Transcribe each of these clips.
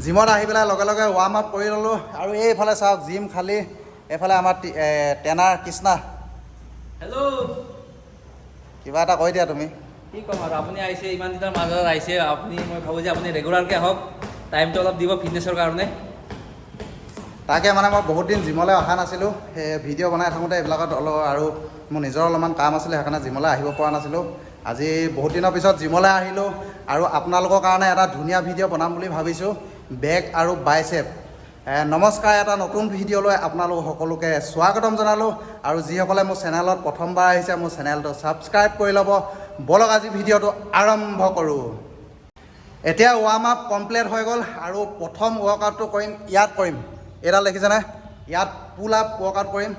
জিমত আহি পেলাই লগে লগে ৱাৰ্ম আপ কৰি ল'লোঁ আৰু এইফালে চাওক জিম খালী এইফালে আমাৰ ট্ৰেইনাৰ কৃষ্ণা হেল্ল' কিবা এটা কৈ দিয়া তুমি কি ক'ম আৰু আপুনি আহিছে ইমান দিনৰ মাজত আহিছে আপুনি মই ভাবোঁ যে আপুনি ৰেগুলাৰকৈ আহক টাইমটো অলপ দিব ফিটনেছৰ কাৰণে তাকে মানে মই বহুত দিন জিমলৈ অহা নাছিলোঁ সেই ভিডিঅ' বনাই থাকোঁতে এইবিলাকত অলপ আৰু মোৰ নিজৰ অলপমান কাম আছিলে সেইকাৰণে জিমলৈ আহিব পৰা নাছিলোঁ আজি বহুত দিনৰ পিছত জিমলৈ আহিলোঁ আৰু আপোনালোকৰ কাৰণে এটা ধুনীয়া ভিডিঅ' বনাম বুলি ভাবিছোঁ বেক আৰু বাইচেপ নমস্কাৰ এটা নতুন ভিডিঅ'লৈ আপোনালোক সকলোকে স্বাগতম জনালোঁ আৰু যিসকলে মোৰ চেনেলত প্ৰথমবাৰ আহিছে মোৰ চেনেলটো ছাবস্ক্ৰাইব কৰি ল'ব বলক আজি ভিডিঅ'টো আৰম্ভ কৰোঁ এতিয়া ৱাৰ্ম আপ কমপ্লিট হৈ গ'ল আৰু প্ৰথম ৱৰ্কআউটটো কৰিম ইয়াত কৰিম এইডাল দেখিছেনে ইয়াত পুল আপ ৱৰ্কআউট কৰিম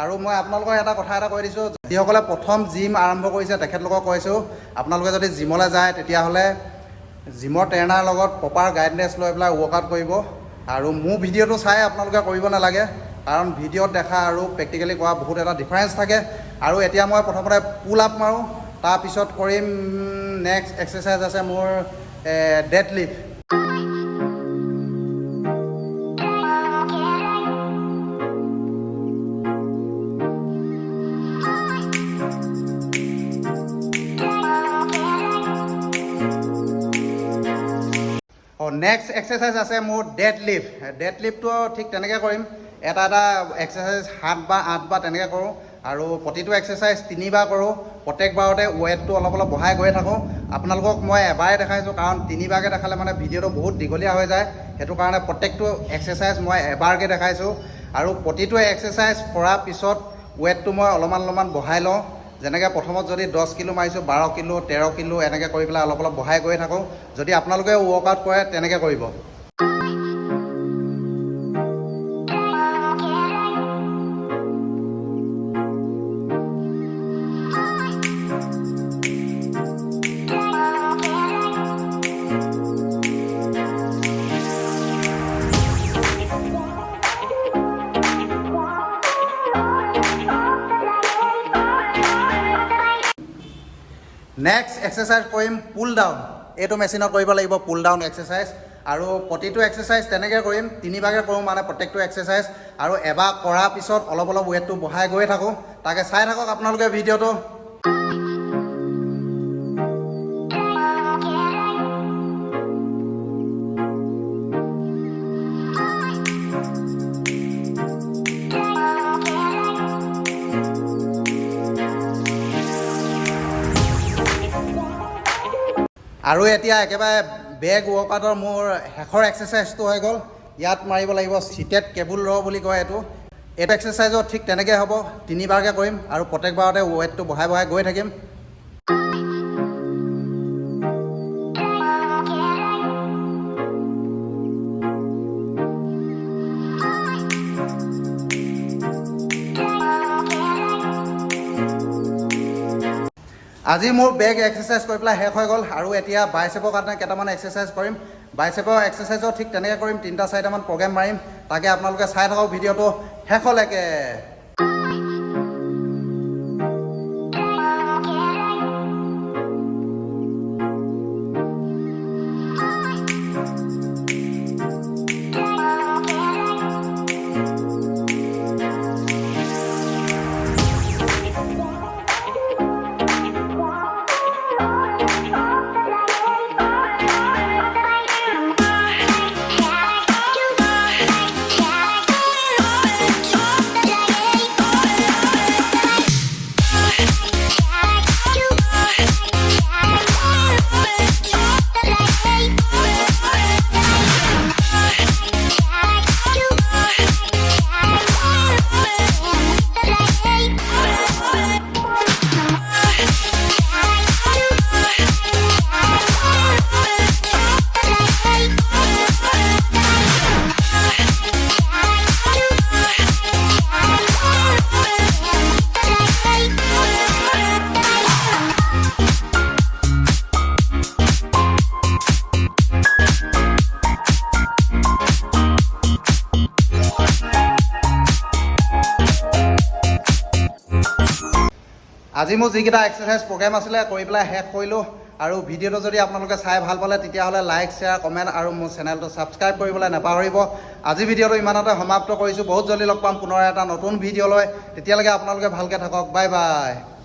আৰু মই আপোনালোকক এটা কথা এটা কৈ দিছোঁ যিসকলে প্ৰথম জিম আৰম্ভ কৰিছে তেখেতলোকক কৈছোঁ আপোনালোকে যদি জিমলৈ যায় তেতিয়াহ'লে জিমৰ ট্ৰেইনাৰ লগত প্ৰপাৰ গাইডেঞ্চ লৈ পেলাই ৱৰ্কআউট কৰিব আৰু মোৰ ভিডিঅ'টো চাই আপোনালোকে কৰিব নালাগে কাৰণ ভিডিঅ'ত দেখা আৰু প্ৰেক্টিকেলি কৰা বহুত এটা ডিফাৰেঞ্চ থাকে আৰু এতিয়া মই প্ৰথমতে পুল আপ মাৰোঁ তাৰপিছত কৰিম নেক্সট এক্সাৰচাইজ আছে মোৰ ডেড লিফ্ট নেক্সট এক্সাৰচাইজ আছে মোৰ ডেড লিফ্টটো ঠিক তেনেকৈ কৰিম এটা এক্সাৰচাইজ 7 বা 8 বা তেনেকৈ কৰোঁ আৰু প্ৰতিটো এক্সাৰচাইজ 3 বাৰ কৰোঁ প্ৰত্যেকবাৰতে ৱেটটো অলপ অলপ বঢ়াই গৈ থাকোঁ আপোনালোকক মই এবাৰে দেখাইছোঁ কাৰণ 3 বাৰকৈ দেখালে মানে ভিডিঅ'টো বহুত দীঘলীয়া হৈ যায় সেইটো কাৰণে প্ৰত্যেকটো এক্সাৰচাইজ মই এবাৰকৈ দেখাইছোঁ আৰু প্ৰতিটো এক্সাৰচাইজ কৰাৰ পিছত ৱেটটো মই অলপমান বঢ়াই লওঁ যেনেকৈ প্ৰথমত যদি 10 কিলো মাৰিছোঁ 12 কিলো 13 কিলো এনেকৈ কৰি পেলাই অলপ অলপ বঢ়াই গৈ থাকোঁ যদি আপোনালোকে ৱৰ্কআউট কৰে তেনেকৈ কৰিব নেক্সট এক্সাৰচাইজ কৰিম পুল ডাউন এইটো মেচিনত কৰিব লাগিব পুল ডাউন এক্সাৰচাইজ আৰু প্ৰতিটো এক্সাৰচাইজ তেনেকৈ কৰিম 3 বাৰকৈ কৰোঁ মানে প্ৰত্যেকটো এক্সাৰচাইজ আৰু এবাৰ কৰাৰ পিছত অলপ অলপ ৱেটটো বঢ়াই গৈ থাকোঁ তাকে চাই থাকক আপোনালোকে ভিডিঅ'টো আৰু এতিয়া একেবাৰে বেক ৱৰ্কআউটৰ মোৰ শেষৰ এক্সাৰচাইজটো হৈ গ'ল ইয়াত মাৰিব লাগিব চিটেড কেবুল ৰ বুলি কয় এইটো এক্সাৰচাইজত ঠিক তেনেকৈ হ'ব 3 বাৰকৈ কৰিম আৰু প্ৰত্যেকবাৰতে ৱেটটো বঢ়াই বঢ়াই গৈ থাকিম আজি মোৰ বেক এক্সাৰচাইজ কৰি পেলাই শেষ হৈ গ'ল আৰু এতিয়া বাইচেপৰ কাৰণে কেইটামান এক্সাৰচাইজ কৰিম বাইচেপৰ এক্সাৰচাইজো ঠিক তেনেকৈ কৰিম 3-4টামান প্ৰগ্ৰেম মাৰিম তাকে আপোনালোকে চাই থাকক ভিডিঅ'টো শেষলৈকে আজি মোৰ যিকেইটা এক্সাৰচাইজ প্ৰগ্ৰেম আছিলে কৰি পেলাই শেষ কৰিলোঁ আৰু ভিডিঅ'টো যদি আপোনালোকে চাই ভাল পালে তেতিয়াহ'লে লাইক শ্বেয়াৰ কমেণ্ট আৰু মোৰ চেনেলটো ছাবস্ক্ৰাইব কৰিবলৈ নাপাহৰিব আজি ভিডিঅ'টো ইমানতে সমাপ্ত কৰিছোঁ বহুত জলদি লগ পাম পুনৰ এটা নতুন ভিডিঅ' লৈ তেতিয়ালৈকে আপোনালোকে ভালকৈ থাকক বাই বাই